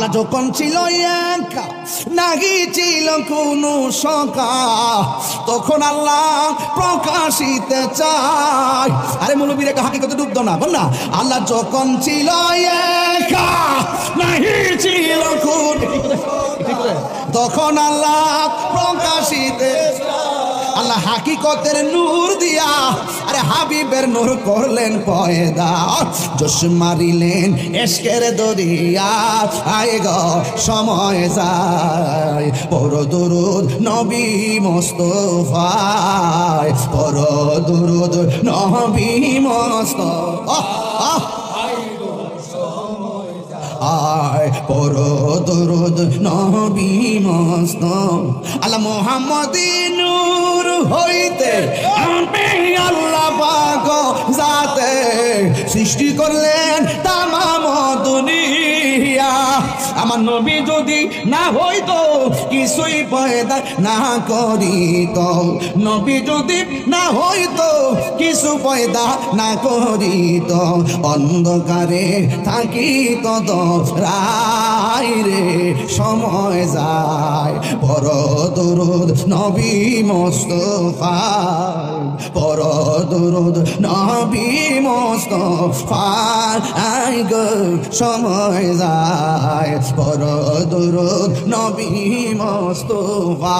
আল্লাহ যখন ছিল একা, নাহি ছিল কোনো সকা, তখন আল্লাহ প্রকাশিতে চায়। আরে মৌলবীর একটা হাকিকতে ডুব দাও না, বল না। আল্লাহ যখন ছিল একা, নাহি ছিল কোনো, তখন আল্লাহ প্রকাশিতে, আল্লাহ হাকিকতের নূর দিয়া আরে হাবিবের নূর করলেন পয়দা। জোশ মারিলেন এশকের দরিয়া, আয় গো সময় যায়। পড়ো দুরুদ নবী মুস্তাফায়, পড়ো দুরুদ নবী মুস্তাফা, আয় পড়ো দুরুদ নবী মুস্তাফা। আল্লাহ মুহাম্মদী নূর হইতে আমি আল্লাহ পাক জাতে সৃষ্টি করলেন তামাম দুনিয়া। আমার নবী যদি না হইতো কিছুই পয়দা না করিত, নবী যদি না হইতো কিছু পয়দা না করিত, অন্ধকারে থাকিত রাই রে সময় যায়। বড় দুরুদ নবী মুস্তাফা, বড় দুরুদ নবী মুস্তাফা, আই গো সময় যায়। বড় দুরুদ নবী মুস্তাফা।